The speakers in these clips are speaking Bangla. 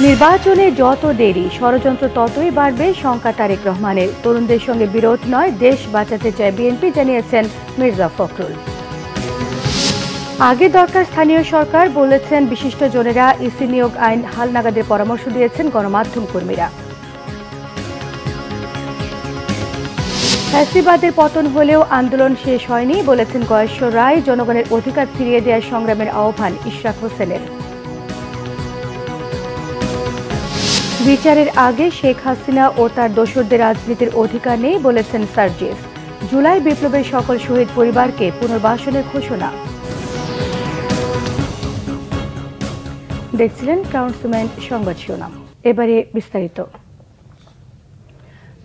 নির্বাচনে যত দেরি ষড়যন্ত্র ততই বাড়বে শঙ্কা তারেক রহমানের। তরুণদের সঙ্গে বিরোধ নয়, দেশ বাঁচাতে চায় বিএনপি, জানিয়েছেন মির্জা ফখরুল। আগে দরকার স্থানীয় সরকার, বলেছেন বিশিষ্টজনেরা। ইসি নিয়োগ আইন হালনাগাদের পরামর্শ দিয়েছেন গণমাধ্যম কর্মীরা। ফ্যাসিবাদের পতন হলেও আন্দোলন শেষ হয়নি, বলেছেন গয়েশ্বর রায়। জনগণের অধিকার ফিরিয়ে দেওয়ার সংগ্রামের আহ্বান ইশরাক হোসেনের। বিচারের আগে শেখ হাসিনা ও তার দোসরদের রাজনীতির অধিকার নেই, বলেছেন সার্জিস। জুলাই বিপ্লবের সকল শহীদ পরিবারকে পুনর্বাসনের ঘোষণা। দেখছিলেন কাউন্সিলমেন্ট সংবাদ শিরোনাম। এবারে বিস্তারিত।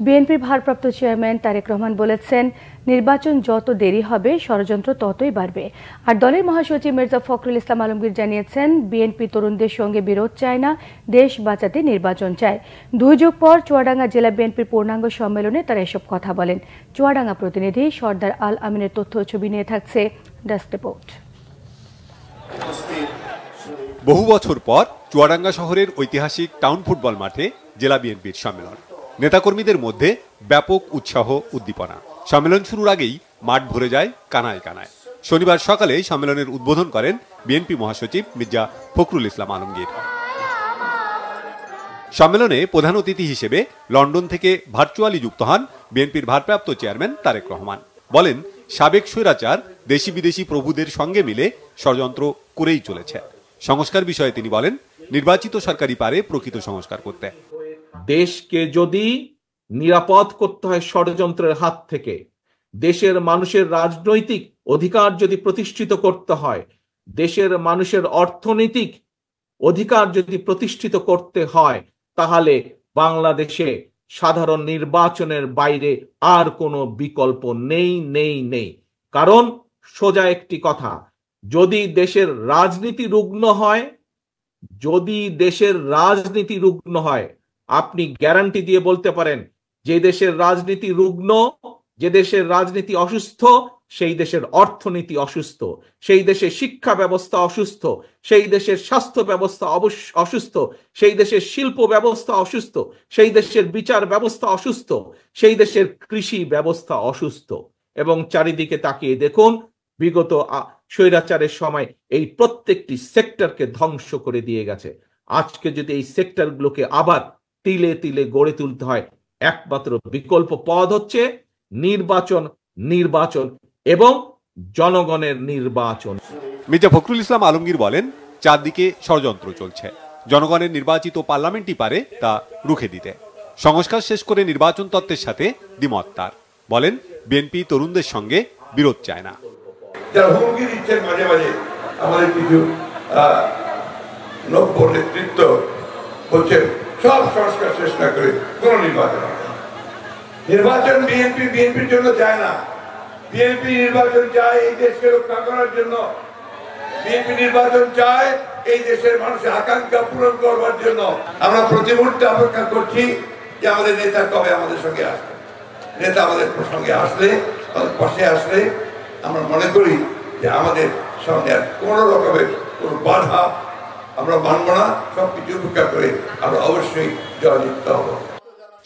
বিএনপির ভারপ্রাপ্ত চেয়ারম্যান তারেক রহমান বলেছেন, নির্বাচন যত দেরি হবে ষড়যন্ত্র ততই বাড়বে। আর দলের মহাসচিব মির্জা ফখরুল ইসলাম আলমগীর জানিয়েছেন, বিএনপি তরুণদের সঙ্গে বিরোধ চায় না, দেশ বাঁচাতে নির্বাচন চায়। 2 যুগ পর চুয়াডাঙ্গা জেলা বিএনপির পূর্ণাঙ্গ সম্মেলনে তারা এসব কথা বলেন। চুয়াডাঙ্গা প্রতিনিধি সর্দার আল আমিনের তথ্য ছবি নিয়ে থাকছে ডেস্ক রিপোর্ট। বহু বছর পর চুয়াডাঙ্গা শহরের ঐতিহাসিক টাউন ফুটবল মাঠে জেলা বিএনপির সম্মেলন। নেতাকর্মীদের মধ্যে ব্যাপক উৎসাহ উদ্দীপনা। সম্মেলন শুরুর আগেই মাঠ ভরে যায় কানায় কানায়। শনিবার সকালে সম্মেলনের উদ্বোধন করেন বিএনপি মহাসচিব মির্জা ফখরুল ইসলাম আলমগীর। সম্মেলনে প্রধান অতিথি হিসেবে লন্ডন থেকে ভার্চুয়ালি যুক্ত হন বিএনপির ভারপ্রাপ্ত চেয়ারম্যান তারেক রহমান। বলেন, সাবেক স্বৈরাচার দেশি বিদেশি প্রভুদের সঙ্গে মিলে ষড়যন্ত্র করেই চলেছে। সংস্কার বিষয়ে তিনি বলেন, নির্বাচিত সরকারই পারে প্রকৃত সংস্কার করতে। দেশকে যদি নিরাপদ করতে হয় ষড়যন্ত্রের হাত থেকে, দেশের মানুষের রাজনৈতিক অধিকার যদি প্রতিষ্ঠিত করতে হয়, দেশের মানুষের অর্থনৈতিক অধিকার যদি প্রতিষ্ঠিত করতে হয়, তাহলে বাংলাদেশে সাধারণ নির্বাচনের বাইরে আর কোনো বিকল্প নেই। কারণ সোজা একটি কথা, যদি দেশের রাজনীতি রুগ্ন হয়, আপনি গ্যারান্টি দিয়ে বলতে পারেন যে দেশের রাজনীতি রুগ্ন, যে দেশের রাজনীতি অসুস্থ, সেই দেশের অর্থনীতি অসুস্থ, সেই দেশের শিক্ষা ব্যবস্থা অসুস্থ, সেই দেশের স্বাস্থ্য ব্যবস্থা অসুস্থ, সেই দেশের শিল্প ব্যবস্থা অসুস্থ, সেই দেশের বিচার ব্যবস্থা অসুস্থ, সেই দেশের কৃষি ব্যবস্থা অসুস্থ। এবং চারিদিকে তাকিয়ে দেখুন, বিগত স্বৈরাচারের সময় এই প্রত্যেকটি সেক্টরকে ধ্বংস করে দিয়ে গেছে। আজকে যদি এই সেক্টরগুলোকে আবার তিলে তিলে গড়ে তুলতে হয়, একমাত্র বিকল্প পথ হচ্ছে নির্বাচন এবং জনগণের নির্বাচন। মির্জা ফখরুল ইসলাম আলমগীর বলেন, চারদিকে ষড়যন্ত্র চলছে, জনগণের নির্বাচিত পার্লামেন্টই পারে তা রুখে দিতে। সংস্কার শেষ করে নির্বাচন তত্ত্বের সাথে দ্বিমত তার। বলেন, বিএনপি তরুণদের সঙ্গে বিরোধ চায় না। যারা হুমকি দিচ্ছেন মাঝে মাঝে আমাদের কিছু নব্য নেতৃত্ব বলছেন সব সংস্কার শেষ না করে কোন নির্বাচন বিএনপির জন্য চায় না। বিএনপি নির্বাচন চায় এই দেশকে রক্ষা করার জন্য। বিএনপি নির্বাচন চায় এই দেশের মানুষের আকাঙ্ক্ষা পূরণ করবার জন্য। আমরা প্রতি মুহূর্তে অপেক্ষা করছি যে আমাদের নেতা কবে আমাদের সঙ্গে আসবে। নেতা আমাদের সঙ্গে আসলে, আমাদের পাশে আসলে আমরা মনে করি যে আমাদের সঙ্গে আর কোন রকমের কোন বাধা আমরা মানব না। সবকিছু উপেক্ষা করে আমরা অবশ্যই জয়যুক্ত হব।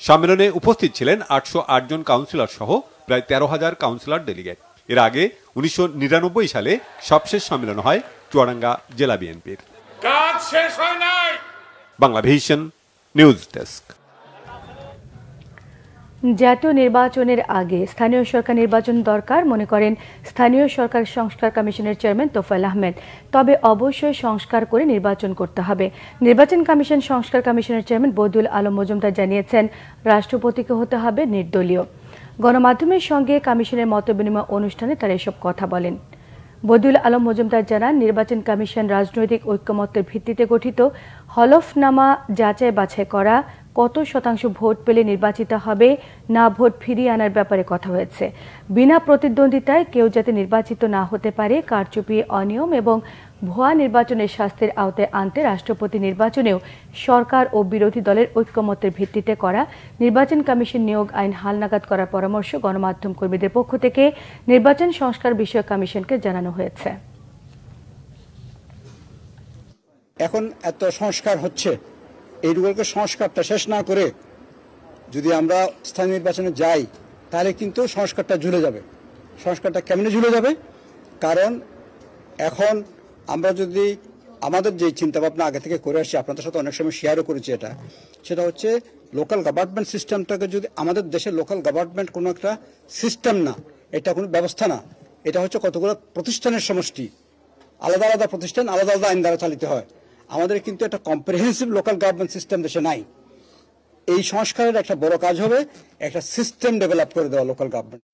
সম্মেলনে উপস্থিত ছিলেন 808 জন কাউন্সিলর সহ প্রায় 13,000 কাউন্সিলর ডেলিগেট। এর আগে 1999 সালে সবশেষ সম্মেলন হয় চুয়াডাঙ্গা জেলা বিএনপির। কাজ শেষ হয় নাই। Banglavision news desk. জাতীয় নির্বাচনের আগে স্থানীয় সরকার নির্বাচন দরকার, মনে করেন স্থানীয় সরকার সংস্কার কমিশনের চেয়ারম্যান তোফায়েল আহমেদ। তবে অবশ্যই সংস্কার করে নির্বাচন করতে হবে। নির্বাচন কমিশন সংস্কার কমিশনের চেয়ারম্যান বদিউল আলম মজুমদার জানিয়েছেন, রাষ্ট্রপতিকে হতে হবে নির্দলীয়। গণমাধ্যমের সঙ্গে কমিশনের মতবিনিময় অনুষ্ঠানে তারা এসব কথা বলেন। বদিউল আলম মজুমদার জানান, নির্বাচন কমিশন রাজনৈতিক ঐক্যমত্যের ভিত্তিতে গঠিত। হলফনামা যাচাই বাছাই করা, কত শতাংশ ভোট পেলে নির্বাচিত হবে, না ভোট ফিরিয়ে আনার ব্যাপারে কথা হয়েছে। বিনা প্রতিদ্বন্দ্বিতায় কেউ যাতে নির্বাচিত না হতে পারে, কারচুপি, অনিয়ম এবং ভুয়া নির্বাচনের শাস্তির আওতায় আনতে রাষ্ট্রপতি নির্বাচনেও সরকার ও বিরোধী দলের ঐক্যমত্যের ভিত্তিতে করা নির্বাচন কমিশন নিয়োগ আইন হালনাগাদ করার পরামর্শ গণমাধ্যম কর্মীদের পক্ষ থেকে নির্বাচন সংস্কার বিষয়ক কমিশনকে জানানো হয়েছে। এখন এত সংস্কার হচ্ছে, এইগুলোকে সংস্কারটা শেষ না করে যদি আমরা স্থানীয় নির্বাচনে যাই তাহলে কিন্তু সংস্কারটা ঝুলে যাবে। সংস্কারটা কেমনে ঝুলে যাবে? কারণ এখন আমরা যদি আমাদের যে চিন্তাভাবনা আগে থেকে করে আসছি, আপনাদের সাথে অনেক সময় শেয়ারও করেছি, সেটা হচ্ছে লোকাল গভর্নমেন্ট সিস্টেমটাকে যদি আমাদের দেশের লোকাল গভর্নমেন্ট কোনো একটা সিস্টেম না, এটা কোনো ব্যবস্থা না, এটা হচ্ছে কতগুলো প্রতিষ্ঠানের সমষ্টি, আলাদা আলাদা প্রতিষ্ঠান আলাদা আলাদা আইন দ্বারা চালিত হয়। আমাদের কিন্তু একটা কম্প্রিহেন্সিভ লোকাল গভর্নমেন্ট সিস্টেম দেশে নাই। এই সংস্কারের একটা বড় কাজ হবে একটা সিস্টেম ডেভেলপ করে দেওয়া লোকাল গভর্নমেন্ট।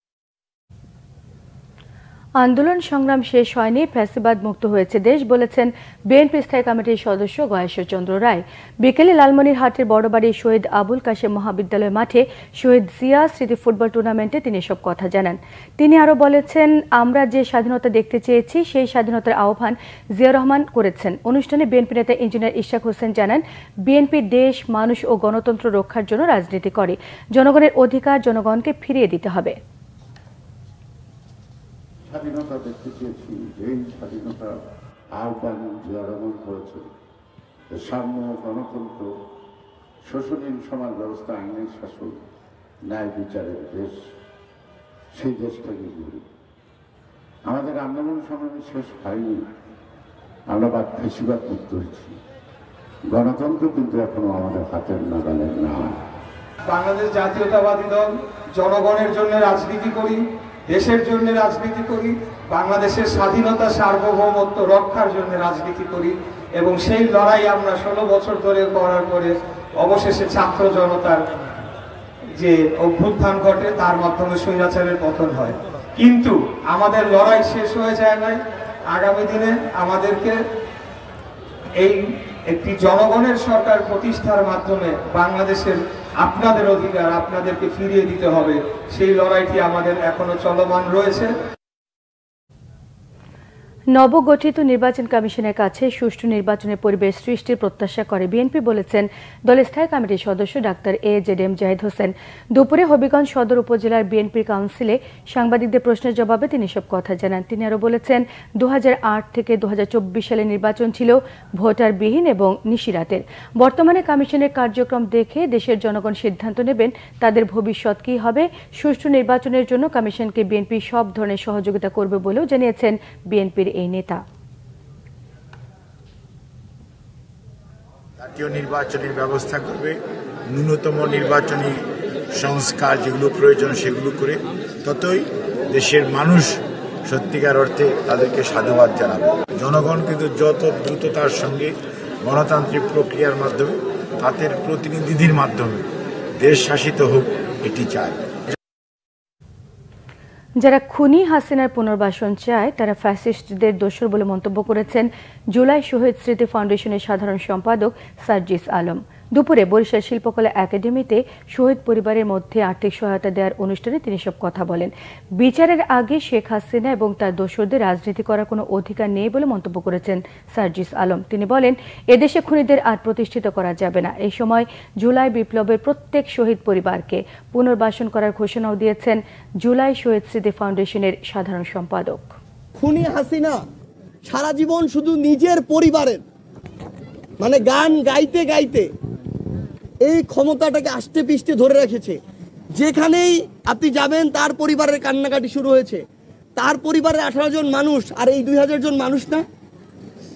আন্দোলন সংগ্রাম শেষ হয়নি, ফ্যাসিবাদ মুক্ত হয়েছে দেশ, বলেছেন বিএনপি স্থায়ী কমিটির সদস্য গয়েশ্বর চন্দ্র রায়। বিকেলে লালমনিরহাটের বড়বাড়ি শহীদ আবুল কাশেম মহাবিদ্যালয় মাঠে শহীদ জিয়া স্মৃতি ফুটবল টুর্নামেন্টে তিনি সব কথা জানান। তিনি আরো বলেছেন, আমরা যে স্বাধীনতা দেখতে চেয়েছি সেই স্বাধীনতার আহ্বান জিয়া রহমান করেছেন। অনুষ্ঠানে বিএনপি নেতা ইঞ্জিনিয়ার ইশাক হোসেন জানান, বিএনপি দেশ, মানুষ ও গণতন্ত্র রক্ষার জন্য রাজনীতি করে। জনগণের অধিকার জনগণকে ফিরিয়ে দিতে হবে। স্বাধীনতা দেখতে চেয়েছি, যেই স্বাধীনতা আহ্বান জিয়া রহমান করেছে, সাম্য, গণতন্ত্র, শোষণহীন সমাজ ব্যবস্থা, আইনের শাসন, ন্যায় বিচারের দেশ, সেই দেশটাকে গড়ি। আমাদের আন্দোলন সংগ্রামী শেষ হয়নি, আমরা ফ্যাসিবাদ মুক্ত হয়েছি। গণতন্ত্র কিন্তু এখনো আমাদের হাতের নাগালে না। বাংলাদেশ জাতীয়তাবাদী দল জনগণের জন্য রাজনীতি করি, দেশের জন্য রাজনীতি করি, বাংলাদেশের স্বাধীনতা সার্বভৌমত্ব রক্ষার জন্য রাজনীতি করি এবং সেই লড়াই আমরা 16 বছর ধরে করার পরে অবশেষে ছাত্র জনতার যে অভ্যুত্থান ঘটে তার মাধ্যমে স্বৈরাচারের পতন হয়। কিন্তু আমাদের লড়াই শেষ হয়ে যায় নাই। আগামী দিনে আমাদেরকে এই একটি জনগণের সরকার প্রতিষ্ঠার মাধ্যমে বাংলাদেশের আপনাদের অধিকার আপনাদেরকে ফিরিয়ে দিতে হবে। সেই লড়াইটি আমাদের এখনো চলমান রয়েছে। নবগঠিত নির্বাচন কমিশনের কাছে সুষ্ঠু নির্বাচনের পরিবেশ সৃষ্টির প্রত্যাশা করে বিএনপি, বলেছেন দলের স্থায়ী কমিটির সদস্য ডাক্তার AJM জাহিদ হোসেন। দুপুরে হবিগঞ্জ সদর উপজেলার বিএনপির কাউন্সিলে সাংবাদিকদের প্রশ্নের জবাবে তিনি সব কথা জানান। তিনি আরো বলেছেন, 2008 থেকে 2024 সালে নির্বাচন ছিল ভোটারবিহীন এবং নিশিরাতের। বর্তমানে কমিশনের কার্যক্রম দেখে দেশের জনগণ সিদ্ধান্ত নেবেন তাদের ভবিষ্যৎ কি হবে। সুষ্ঠু নির্বাচনের জন্য কমিশনকে বিএনপি সব ধরনের সহযোগিতা করবে বলেও জানিয়েছেন বিএনপির এই নেতা। জাতীয় নির্বাচনের ব্যবস্থা করবে, ন্যূনতম নির্বাচনী সংস্কার যেগুলো প্রয়োজন সেগুলো করে, ততই দেশের মানুষ সত্যিকার অর্থে তাদেরকে সাধুবাদ জানাবে। জনগণ কিন্তু যত দ্রুততার সঙ্গে গণতান্ত্রিক প্রক্রিয়ার মাধ্যমে তাদের প্রতিনিধির মাধ্যমে দেশ শাসিত হোক এটি চায়। যারা খুনি হাসিনার পুনর্বাসন চায় তারা ফ্যাসিস্টদের দোসর বলে মন্তব্য করেছেন জুলাই শহীদ স্মৃতি ফাউন্ডেশনের সাধারণ সম্পাদক সার্জিস আলম। দুপুরে বরিশাল শিল্পকলা একাডেমিতে শহীদ পরিবারের মধ্যে আর্থিক সহায়তা দেওয়ার অনুষ্ঠানে তিনি সব কথা বলেন। বিচারের আগে শেখ হাসিনা এবং তার দোসরদের রাজনীতি করার কোনো অধিকার নেই বলে মন্তব্য করেছেন সার্জিস আলম। তিনি বলেন, এদেশে খুনিদের আর প্রতিষ্ঠিত করা যাবে না। এই সময় জুলাই বিপ্লবের প্রত্যেক শহীদ পরিবারকে পুনর্বাসন করার ঘোষণাও দিয়েছেন জুলাই শহীদ স্মৃতি ফাউন্ডেশনের সাধারণ সম্পাদক। খুনি হাসিনা সারা জীবন শুধু নিজের পরিবারের গান গাইতে গাইতে এই ক্ষমতাটাকে আষ্টে পিষ্টে ধরে রেখেছে। যেখানেই আপনি যাবেন তার পরিবারের কান্নাকাটি শুরু হয়েছে। তার পরিবারের 18 জন মানুষ আর এই 2000 জন মানুষ না,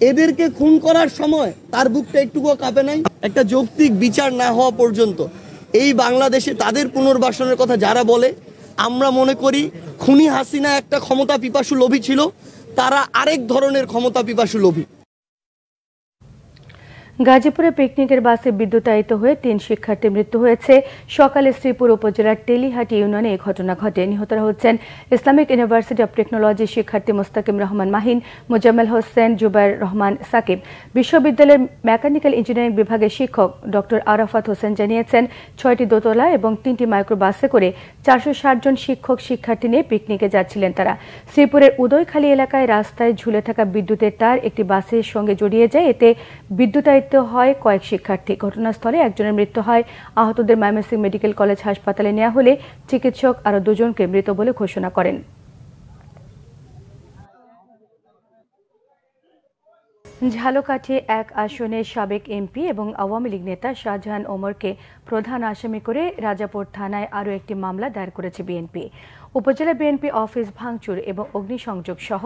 এদেরকে খুন করার সময় তার বুকটা একটুকুও কাঁপে নাই। একটা যৌক্তিক বিচার না হওয়া পর্যন্ত এই বাংলাদেশে তাদের পুনর্বাসনের কথা যারা বলে, আমরা মনে করি খুনি হাসিনা একটা ক্ষমতা পিপাসু লোভী ছিল, তারা আরেক ধরনের ক্ষমতা পিপাসু লোভী। গাজীপুরে পিকনিকের বাসে বিদ্যুতায়িত হয়ে 3 শিক্ষার্থীর মৃত্যু হয়েছে। সকালে শ্রীপুর উপজেলার টেলিহাটি ইউনিয়নে এই ঘটনা ঘটে। নিহতরা হচ্ছেন ইসলামিক ইউনিভার্সিটি অব টেকনোলজি শিক্ষার্থী মোস্তাকিম রহমান মাহিন, মোজাম্মেল হোসেন, জুবাইর রহমান সাকিব। বিশ্ববিদ্যালয়ের মেকানিক্যাল ইঞ্জিনিয়ারিং বিভাগের শিক্ষক ডক্টর আরাফাত হোসেন জানিয়েছেন, 6টি দোতলা এবং 3টি মাইক্রোবাসে করে 460 জন শিক্ষক শিক্ষার্থী নিয়ে পিকনিকে যাচ্ছিলেন তারা। শ্রীপুরের উদয়খালী এলাকায় রাস্তায় ঝুলে থাকা বিদ্যুতের তার একটি বাসের সঙ্গে জড়িয়ে যায়, এতে বিদ্যুতায়িত হয় কয়েক শিক্ষার্থী। ঘটনাস্থলে একজনের মৃত্যু হয়। আহতদের ময়মনসিংহ মেডিকেল কলেজ হাসপাতালে নেওয়া হলে চিকিৎসক আরো 2 জনকে মৃত বলে ঘোষণা করেন। ঝালকাঠি এক আসনের সাবেক এমপি এবং আওয়ামী লীগ নেতা শাহজাহান ওমরকে প্রধান আসামি করে রাজাপুর থানায় আরও একটি মামলা দায়ের করেছে বিএনপি। উপজেলা বিএনপি অফিস ভাঙচুর এবং অগ্নিসংযোগ সহ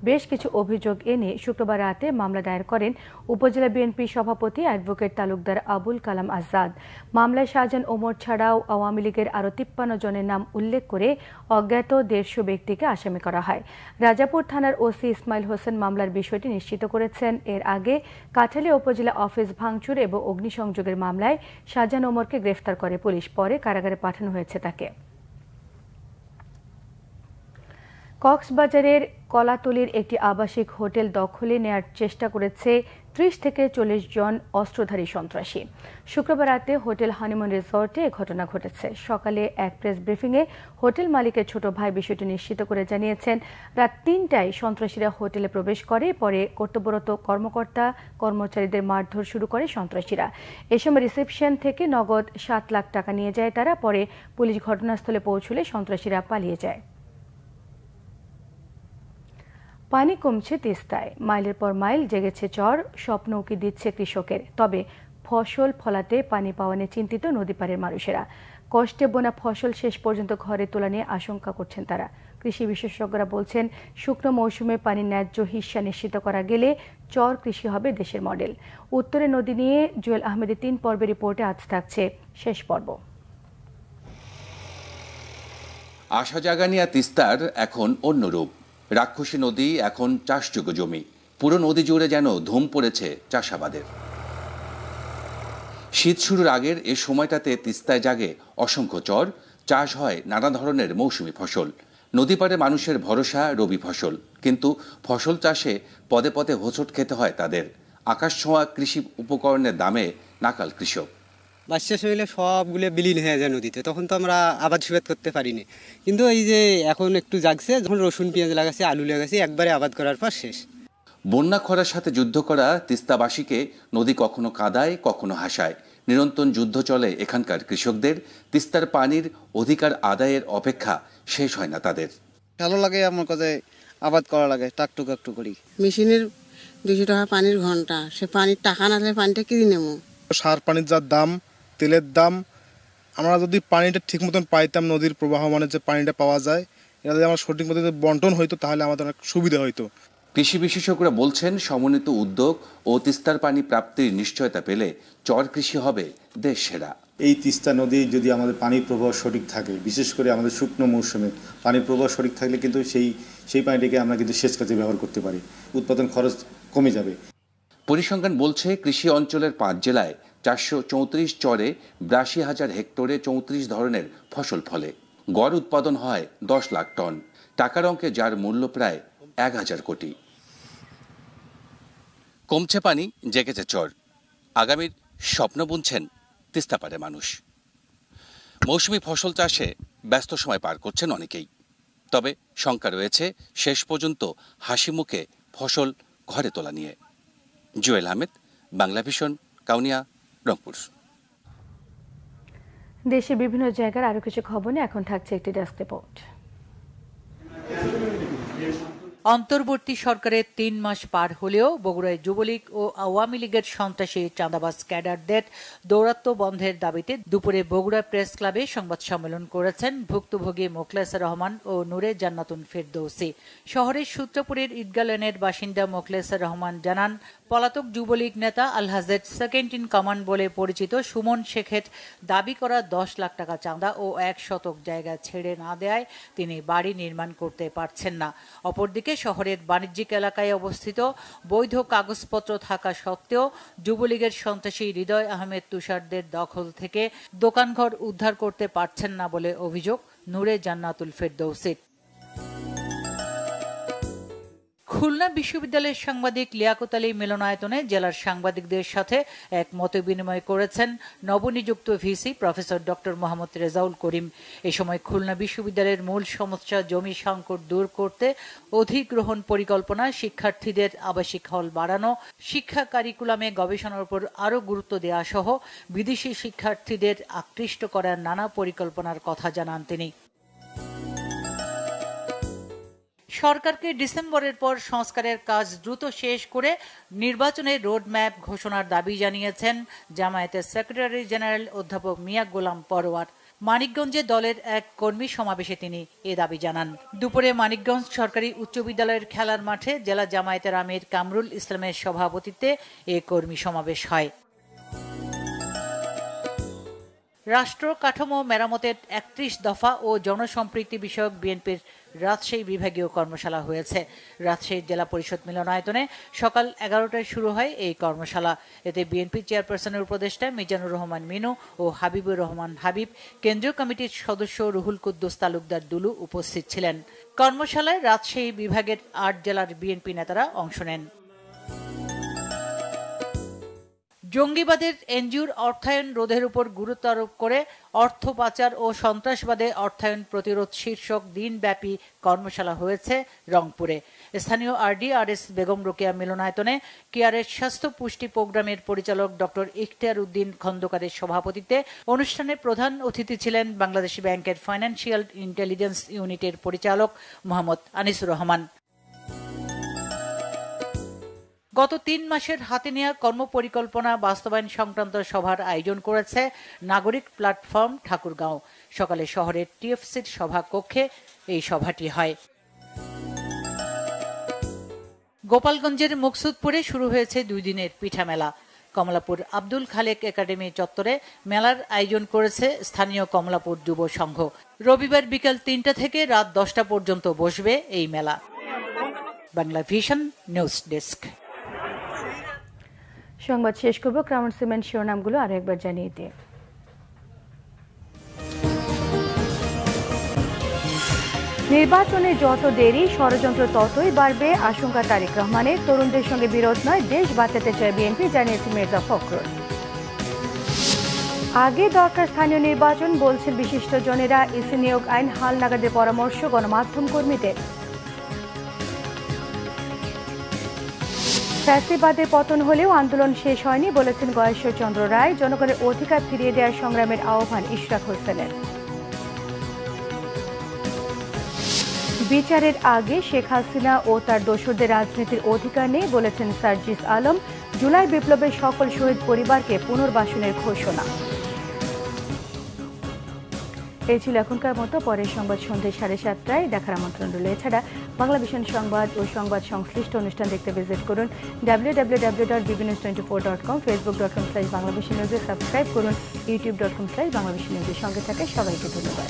বেশ কিছু অভিযোগ এনে শুক্রবার রাতে মামলা দায়ের করেন উপজেলা বিএনপি সভাপতি অ্যাডভোকেট তালুকদার আবুল কালাম আজাদ। মামলায় শাহজাহান ওমর ছাড়াও আওয়ামী লীগের আরও 53 জনের নাম উল্লেখ করে অজ্ঞাত 150 ব্যক্তিকে আসামি করা হয়। রাজাপুর থানার ওসি ইসমাইল হোসেন মামলার বিষয়টি নিশ্চিত করেছেন। এর আগে কাঠালিয়া উপজেলা অফিস ভাঙচুর এবং অগ্নিসংযোগের মামলায় শাহজাহান ওমরকে গ্রেফতার করে পুলিশ, পরে কারাগারে পাঠানো হয়েছে তাকে। কক্সবাজারের কলাতলির একটি আবাসিক হোটেল দখলে নেয়ার চেষ্টা করেছে 30 থেকে 40 জন অস্ত্রধারী সন্ত্রাসী। শুক্রবার রাতে হোটেল হানিমুন রিসর্টে এ ঘটনা ঘটেছে। সকালে এক প্রেস ব্রিফিংয়ে হোটেল মালিকের ছোট ভাই বিষয়টি নিশ্চিত করে জানিয়েছেন, রাত 3টায় সন্ত্রাসীরা হোটেলে প্রবেশ করে, পরে কর্তব্যরত কর্মকর্তা কর্মচারীদের মারধর শুরু করে সন্ত্রাসীরা। এ সময় রিসেপশন থেকে নগদ 7 লাখ টাকা নিয়ে যায় তারা। পরে পুলিশ ঘটনাস্থলে পৌঁছলে সন্ত্রাসীরা পালিয়ে যায়। পানি কমছে তিস্তায়, মাইলের পর মাইল জেগেছে চর, স্বপ্ন উকি দিচ্ছে কৃষকের। তবে ফসল ফলাতে পানি পাওয়া নিয়ে চিন্তিত নদীপাড়ের মানুষেরা। কষ্টে বোনা ফসল শেষ পর্যন্ত ঘরে তোলা নিয়ে আশঙ্কা করছেন তারা। কৃষি বিশেষজ্ঞরা বলছেন, শুকনো মৌসুমে পানির ন্যায্য হিস্যা নিশ্চিত করা গেলে চর কৃষি হবে দেশের মডেল। উত্তরে নদী নিয়ে জুয়েল আহমেদের 3 পর্বের রিপোর্টে আজ থাকছে শেষ পর্ব। আশা জাগানিয়া তিস্তার এখন অন্য রূপ। রাক্ষসী নদী এখন চাষযোগ্য জমি, পুরো নদী জুড়ে যেন ধুম পড়েছে চাষাবাদের। শীত শুরুর আগের এ সময়টাতে তিস্তায় জাগে অসংখ্য চর, চাষ হয় নানা ধরনের মৌসুমি ফসল। নদীপাড়ে মানুষের ভরসা রবি ফসল, কিন্তু ফসল চাষে পদে পদে হোঁচট খেতে হয় তাদের। আকাশ ছোঁয়া কৃষি উপকরণের দামে নাকাল কৃষক। বাস শেষ হইলে সবগুলো বিলীন হয়ে যায় নদীতে, তখন তো আমরা আবাদ সুবাদ করতে পারিনি। কিন্তু এই যে এখন একটু জাগছে, যখন রসুন পেঁয়াজ লাগাচ্ছে, আলু লাগাচ্ছে, একবারে আবাদ করার পর শেষ। বন্যা খরার সাথে যুদ্ধ করা তিস্তাবাসীকে নদী কখনো কাঁদায়, কখনো হাসায়। নিরন্তর যুদ্ধ চলে এখানকার কৃষকদের। তিস্তার পানির অধিকার আদায়ের অপেক্ষা শেষ হয় না তাদের। ভালো লাগে আমার কাছে আবাদ করা লাগে, টাকটুক একটু করি। মেশিনের 200 টাকা পানির ঘন্টা, সে পানির টাকা না হলে পানিটা কিনে নেবো। সার পানির যা দাম, তেলের দাম, আমরা যদি পানিটা ঠিক মতন পাইতাম, নদীর প্রবাহ মানে যে পানিটা পাওয়া যায়, এটা যদি আমার সঠিক মতো বন্টন হইতো তাহলে আমাদের অনেক সুবিধা হইতো। কৃষি বিশেষজ্ঞরা বলছেন, সমন্বিত উদ্যোগ ও তিস্তার পানি প্রাপ্তির নিশ্চয়তা পেলে চর কৃষি হবে দেশ সেরা। এই তিস্তা নদী যদি আমাদের পানির প্রবাহ সঠিক থাকে, বিশেষ করে আমাদের শুকনো মৌসুমে পানির প্রবাহ সঠিক থাকলে কিন্তু সেই পানিটাকে আমরা কিন্তু সেচ কাজে ব্যবহার করতে পারি, উৎপাদন খরচ কমে যাবে। পরিসংখ্যান বলছে, কৃষি অঞ্চলের 5 জেলায় 434 চরে 82,000 হেক্টরে 34 ধরনের ফসল ফলে। গড় উৎপাদন হয় 10 লাখ টন, টাকার অঙ্কে যার মূল্য প্রায় 1000 কোটি। কমছে পানি, জেগেছে চর, আগামীর স্বপ্ন বুনছেন তিস্তাপাড়ে মানুষ। মৌসুমি ফসল চাষে ব্যস্ত সময় পার করছেন অনেকেই, তবে শঙ্কা রয়েছে শেষ পর্যন্ত হাসি মুখে ফসল ঘরে তোলা নিয়ে। জুয়েল আহমেদ, বাংলা ভিশন, কাউনিয়া, রংপুর। দেশে বিভিন্ন জায়গার আরো কিছু খবর নিয়ে এখন থাকছে একটি ডেস্ক রিপোর্ট। অন্তর্বর্তী সরকারের 3 মাস পার হলেও বগুড়ায় যুবলীগ ও আওয়ামী লীগের সন্ত্রাসী চাঁদাবাজ ক্যাডারদের দৌরাত্ম্য বন্ধের দাবিতে দুপুরে বগুড়া প্রেস ক্লাবে সংবাদ সম্মেলন করেছেন ভুক্তভোগী মোখলেসা রহমান ও নূরে জান্নাতুন ফেরদৌসি। শহরের সূত্রপুরের ঈদগাহ লেনের বাসিন্দা মোখলেসা রহমান জানান, পলাতক যুবলীগ নেতা আলহাজের সেকেন্ড ইন কমান্ড বলে পরিচিত সুমন শেখের দাবি করা 10 লাখ টাকা চাঁদা ও 1 শতক জায়গা ছেড়ে না দেয়ায় তিনি বাড়ি নির্মাণ করতে পারছেন না। অপরদিকে শহরের বাণিজ্যিক এলাকায় অবস্থিত বৈধ কাগজপত্র থাকা সত্ত্বেও যুবলীগের সন্ত্রাসী হৃদয় আহমেদ তুষারদের দখল থেকে দোকানঘর উদ্ধার করতে পারছেন না বলে অভিযোগ নূরে জান্নাতুল ফেরদৌসির। খুলনা বিশ্ববিদ্যালয়ের সাংবাদিক লিয়াকত আলী মিলনায়তনে জেলার সাংবাদিকদের সাথে এক মত বিনিময় করেছেন নবনিযুক্ত VC professor doctor Mohammad Rezaul Karim. এ সময় খুলনা বিশ্ববিদ্যালয়ের মূল সমস্যা জমি সংকট দূর করতে অধিগ্রহণ পরিকল্পনা, শিক্ষার্থীদের আবাসিক হল বাড়ানো, শিক্ষা কারিকুলামে গবেষণার উপর আরও গুরুত্ব দেওয়া সহ বিদেশি শিক্ষার্থীদের আকৃষ্ট করার নানা পরিকল্পনার কথা জানান তিনি। সরকারকে ডিসেম্বরের পর সংস্কারের কাজ দ্রুত শেষ করে নির্বাচনের রোডম্যাপ ঘোষণার দাবি জানিয়েছেন জামায়াতের সেক্রেটারি জেনারেল অধ্যাপক মিয়া গোলাম পরোয়ার। মানিকগঞ্জে দলের এক কর্মী সমাবেশে তিনি এ দাবি জানান। দুপুরে মানিকগঞ্জ সরকারি উচ্চ বিদ্যালয়ের খেলার মাঠে জেলা জামায়াতের আমির কামরুল ইসলামের সভাপতিত্বে এ কর্মী সমাবেশ হয়। রাষ্ট্র কাঠামো মেরামতের ৩১ দফা ও জনসম্পৃক্তি বিষয়ক বিএনপির রাজশাহী বিভাগীয় কর্মশালা হয়েছে। রাজশাহী জেলা পরিষদ মিলনায়তনে সকাল ১১টায় শুরু হয় এই কর্মশালা। এতে বিএনপি চেয়ারপারসনের উপদেষ্টা মিজানুর রহমান মিনু ও হাবিবুর রহমান হাবিব, কেন্দ্রীয় কমিটির সদস্য রুহুল কুদ্দুস তালুকদার দুলু উপস্থিত ছিলেন। কর্মশালায় রাজশাহী বিভাগের ৮ জেলার বিএনপি নেতারা অংশ নেন। জঙ্গিবাদের এনজিওর অর্থায়ন রোধের উপর গুরুত্ব আরোপ করে অর্থ পাচার ও সন্ত্রাসবাদে অর্থায়ন প্রতিরোধ শীর্ষক দিনব্যাপী কর্মশালা হয়েছে রংপুরে। স্থানীয় RDRS বেগম রোকেয়া মিলনায়তনে কেয়ারের স্বাস্থ্য পুষ্টি প্রোগ্রামের পরিচালক ডক্টর ইখতিয়ার উদ্দিন খন্দকারের সভাপতিত্বে অনুষ্ঠানে প্রধান অতিথি ছিলেন বাংলাদেশ ব্যাংকের ফাইন্যান্সিয়াল ইন্টেলিজেন্স ইউনিটের পরিচালক মোহাম্মদ আনিসুর রহমান। গত ৩ মাসের হাতে নেওয়া কর্মপরিকল্পনা বাস্তবায়ন সংক্রান্ত সভার আয়োজন করেছে নাগরিক প্ল্যাটফর্ম ঠাকুরগাঁও। সকালে শহরের TFCর সভা কক্ষে এই সভাটি হয়। গোপালগঞ্জের মুকসুদপুরে শুরু হয়েছে 2 দিনের পিঠা মেলা। কমলাপুর আব্দুল খালেক একাডেমি চত্বরে মেলার আয়োজন করেছে স্থানীয় কমলাপুর যুব সংঘ। রবিবার বিকেল ৩টা থেকে রাত 10টা পর্যন্ত বসবে এই মেলা। Bangla vision news desk. সংবাদ শেষ করব ক্রাউন সিমেন্ট শিরোনামগুলো আরো একবার জানিয়ে দিয়ে। নির্বাচনে যত দেরি ষড়যন্ত্র ততই বাড়বে আশঙ্কা তারেক রহমানের। তরুণদের সঙ্গে বিরোধ নয়, দেশ বাঁচাতে চায় বিএনপি, জানিয়েছে মির্জা ফখরুল। আগে দরকার স্থানীয় নির্বাচন বলছেন বিশিষ্টজনেরা। ইসি নিয়োগ আইন হালনাগাদের পরামর্শ গণমাধ্যম কর্মীদের। ফ্যাসিবাদের পতন হলেও আন্দোলন শেষ হয়নি বলেছেন গয়েশ্বর চন্দ্র রায়। জনগণের অধিকার ফিরিয়ে দেওয়ার সংগ্রামের আহ্বান ইশরাক হোসেনের। বিচারের আগে শেখ হাসিনা ও তার দোসরদের রাজনীতির অধিকার নেই বলেছেন সার্জিস আলম। জুলাই বিপ্লবের সকল শহীদ পরিবারকে পুনর্বাসনের ঘোষণা। এই ছিল এখনকার মতো। পরের সংবাদ সন্ধ্যে 7:30টায় দেখার আমন্ত্রণ রইল। এছাড়া বাংলা ভিশন সংবাদ ও সংবাদ সংশ্লিষ্ট অনুষ্ঠান দেখতে ভিজিট করুন www.bbnews24.com, facebook.com/banglavishnnews, সাবস্ক্রাইব করুন youtube.com/banglavishnnews। সঙ্গে থাকে সবাইকে ধন্যবাদ।